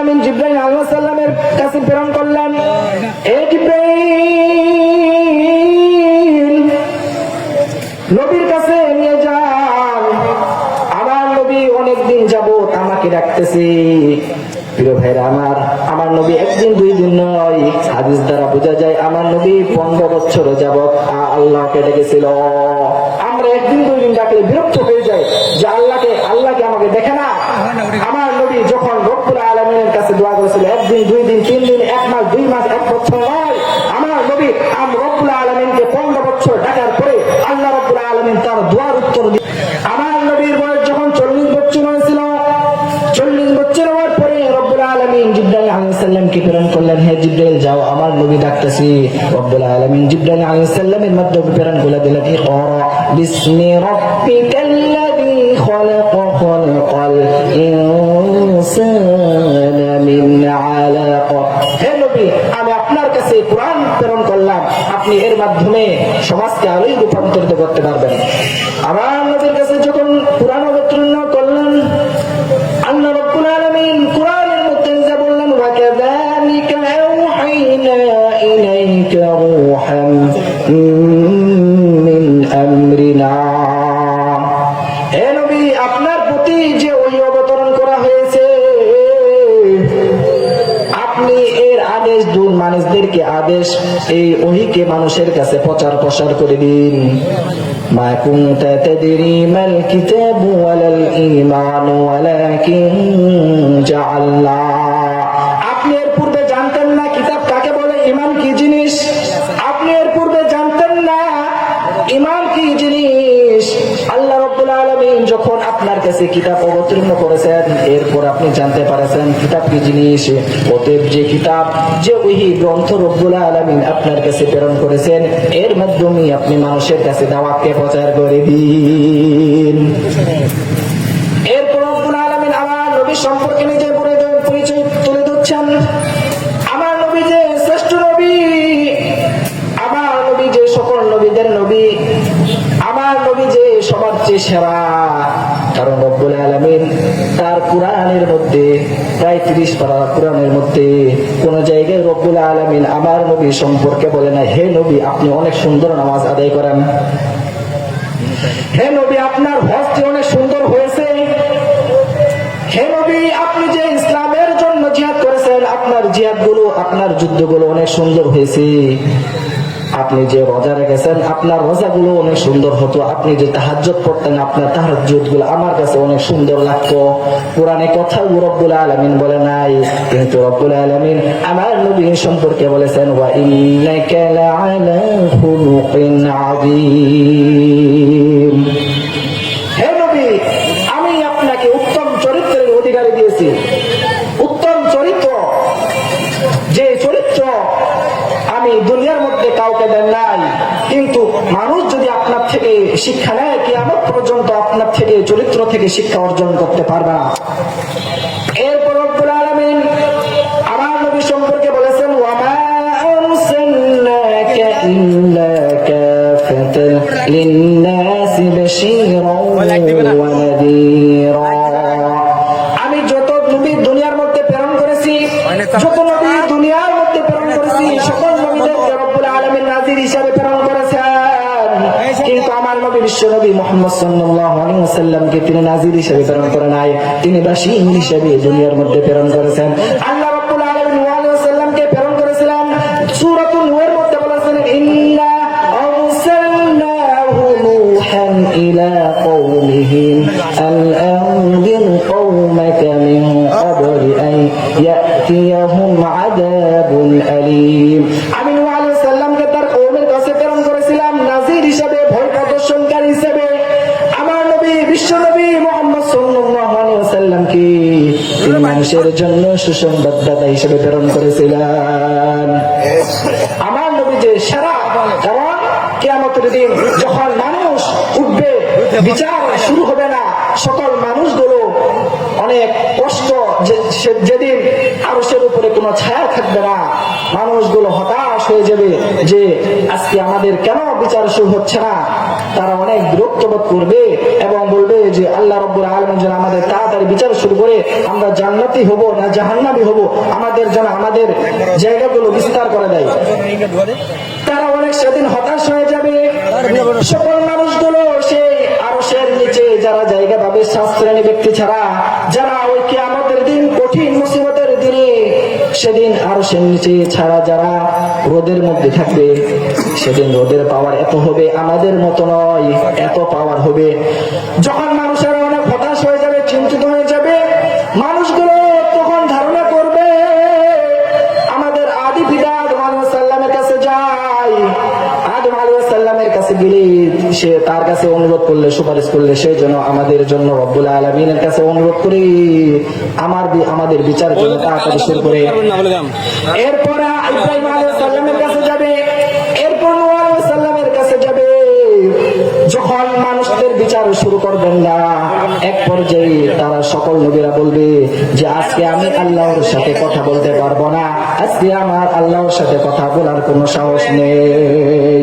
আলামিন জিবরাইল আলাইহিস সালামের কাছে প্রেরণ করলেন, এ জিবরাইল নবীর কাছে নিয়ে যান, আমার নবী অনেকদিন যাবত আমাকে ডাকতেছে। প্রিয় ভাইরা আমার নবী একদিন দুই দিন নয়, হাদিস দ্বারা বোঝা যায় আমার নবী 15 বছর যাবত আল্লাহকে ডেকেছিল। আমরা একদিন দুই দিন ডাকলে বিরক্ত হয়ে যায় যে আল্লাহকে আমাকে দেখে না। আমার নবী যখন রব্বুল আলামিনের কাছে দোয়া করেছিল, একদিন দুই দিন তিন দিন, এক মাস দুই মাস এক বছর নয়, আমার নবী রব্বুল আলামিনকে 15 বছর ডাকার পরে আল্লাহ রব্বুল আলামিন তার দোয়ার উত্তর দিয়ে। আমার নবীর বয়স যখন 40 বছর হয়েছিল, 40 বছর হওয়ার পরে রব্বুল আলামিন জিবরাইল আলাইহিস সালামকে প্রেরণ করলেন, হে জিবরাইল যাও, আমার নবী ডাকতেছি। রব্বুল আলামিন জিবরাইল আলাইহিস সালামের মাধ্যমে প্রেরণ করে দিলেন, ইকরা বিসমি রাব্বিকাল্লাযী খালাক খালাকাল ইনসানা মিন আলাক। হে নবী, আমি আপনার কাছে কোরআন প্রেরণ করলাম, আপনি এর মাধ্যমে সমাজকে আলোয় রূপান্তরিত করতে পারবেন। আমার নবীর কাছে যখন কোরআন অবতীর্ণ করলেন, আল্লাহ রাব্বুল আলামিন কোরআনের মধ্যে যা বললেন, ওয়া কাযালিকা আওহাইনা ইলাইকা রূহান মিন আমরিনা। হে নবী, আপনার প্রতি যে ওহী অবতরণ করা হয়েছে, আপনি এর আদেশ দিন, মানুষদেরকে আদেশ, এই ওহীকে মানুষের কাছে প্রচার প্রসার করে দিন। মা কুনতা তাদরি মাল কিতাবু ওয়ালাল ঈমানু ওয়ালাকিন জাআলনা। আপনি এর পূর্বে জানতেন না কিতাব কাকে বলে, ঈমান কি জিনিস। আপনি এর পূর্বে জানতেন না ঈমান কি জিনিস। আল্লাহ রাব্বুল আলামিন যখন আপনার কাছে কিতাব অবতীর্ণ করেছেন, এরপর আপনি জানতে পারেছেন কিতাব কি জিনিস। অতএব যে কিতাব, যে ওহী গ্রন্থ রব্বুল আলামিন আপনার কাছে প্রেরণ করেছেন, এর মাধ্যমে আপনি মানুষের কাছে দাওয়াতকে প্রচার করে দিন। এরপর রব্বুল আলামিন আমার নবী সম্পর্কে নিজের পরিচয় তুলে দিচ্ছেন। আমার নবী যে শ্রেষ্ঠ নবী, আমার নবী যে সকল নবীদের নবী, আমার নবী যে সবার চেয়ে সেরা। কারণ রব্বুল আলামিন তার কোরআনের মধ্যে প্রায় 30 পারা কোরআনের মধ্যে কোন জায়গায় রব্বুল আলামিন আমার নবী সম্পর্কে বলে না, হে নবী আপনি অনেক সুন্দর নামাজ আদায় করেন, হে নবী আপনার হজটি অনেক সুন্দর হয়েছে, হে নবী আপনি যে ইসলামের জন্য জিহাদ করেছেন, আপনার জিহাদগুলো, আপনার যুদ্ধগুলো অনেক সুন্দর হয়েছে, আপনি যে রোজা রেখেছেন, আপনার রোজাগুলো অনেক সুন্দর হতো, আপনি যে তাহাজ্জুদ পড়তেন, আপনার তাহাজ্জুদগুলো আমার কাছে অনেক সুন্দর লাগতো। কোরআনে কথা রব্বুল আলামিন বলে নাই, কিন্তু রব্বুল আলামিন আমার নবী সম্পর্কে বলেছেন, ওয়া ইন্নাকা লাআলা খুলুকিন আযীম। হে নবী, আমি আপনাকে উত্তম চরিত্রের অধিকারী দিয়েছি। উত্তম চরিত্র, যে চরিত্র আমি দুনিয়ার মধ্যে কাউকে দেন নাই, কিন্তু মানুষ যদি আপনার থেকে শিক্ষা নেয়, কিয়ামত পর্যন্ত আপনার থেকে চরিত্র থেকে শিক্ষা অর্জন করতে পারবে না। এরপর রব্বুল আলামিন আমার নবী সম্পর্কে বলেছেন, ওয়া মা আরসালনাকা ইল্লা কাফাতান লিন-নাসি বাশীরান ওয়া নাযীরা। আমি যত নবী দুনিয়ার মধ্যে প্রেরণ করেছি, যত নবী দুনিয়ার মধ্যে প্রেরণ করেছি, সকল নবীদেরকে রব্বুল আলামিন নাযীর হিসাবে প্রেরণ করেছেন, কিন্তু আমার নবী বিশ্ব নবী মুহাম্মদ সাল্লাল্লাহু আলাইহি ওয়াসাল্লামকে তিনি নাযীর হিসাবে প্রেরণ করেন নাই, তিনি বাশীর হিসাবে দুনিয়ার মধ্যে প্রেরণ করেছেন। আল্লাহ রাব্বুল আলামিন নূহ আলাইহিস সালামকে প্রেরণ করেছিলেন, সূরাতুন নূহের মধ্যে বলেছেন, ইন্না আরসালনাহু নূহান ইলা কওমিহি আন আনযির কওমাকা মিন ক্বাবলি আন ইয়াতিয়াহুম আযাবুন আলীম। আমি নূহ আলাইহিস সালামকে তার কওমের কাছে প্রেরণ করেছিলাম নাযীর হিসেবে, ভয় প্রদর্শনকারী হিসেবে। আমার নবী বিশ্ব নবী মুহাম্মদ সাল্লাল্লাহু আলাইহি ওয়াসাল্লামকে তিনি মানুষের জন্য সুসংবাদদাতা হিসেবে প্রেরণ করেছিলেন। আমার নবী যে সেরা, কারণ কিয়ামতের দিন যখন মানুষ উঠবে, বিচার শুরু হবে না, সকল মানুষগুলো অনেক কষ্ট, যেদিন আরশের উপরে কোনো ছায়া থাকবে না, মানুষগুলো হতাশ হয়ে যাবে যে আজকে আমাদের কেন বিচার শুরু হচ্ছে না। তারা অনেক বিরক্ত বোধ করবে এবং বলবে যে আল্লাহ রাব্বুল আলামিন যেন আমাদের তাড়াতাড়ি আল্লাহর বিচার শুরু করে আমরা জান্নাতি হব না জাহান্নামী হব, আমাদের জন্য আমাদের জায়গাগুলো বিস্তার করে দেয়। তারা অনেক সেদিন হতাশ হয়ে যাবে। সকল মানুষগুলো সেই আরশের নিচে যারা জায়গা পাবে 7 শ্রেণী ব্যক্তি ছাড়া, যারা ওই কিয়ামতের দিন কঠিন মুসিবতের দিনে সেদিন আরশের নিচে ছাড়া যারা রোদের মধ্যে থাকবে, সেদিন রোদের পাওয়ার এত হবে আমাদের মতো নয়, এত পাওয়ার হবে। যখন মানুষেরা অনেক হতাশ হয়ে যাবে, চিন্তিত হয়ে যাবে, মানুষগুলো তখন ধারণা করবে আমাদের আদি পিতা আদম আলাইহিস সালামের কাছে যাই। আদম আলাইহিস সালামের কাছে গেলে সে তার কাছে অনুরোধ করলে, সুপারিশ করলে, সেই জন্য আমাদের জন্য রব্বুল আলামিনের কাছে অনুরোধ করি আমাদের বিচার জন্য তাড়াতাড়ি শুরু করে। এরপরে ইব্রাহিম আলাইহিস সালামের কাছে যাবে, এরপর নূহ আলাইহিস সালামের কাছে যাবে। যখন মানুষদের বিচার শুরু করবেন না, এক পর্যায়ে তারা সকল নবীরা বলবে যে আজকে আমি আল্লাহর সাথে কথা বলতে পারবো না, আজকে আমার আল্লাহর সাথে কথা বলার কোনো সাহস নেই।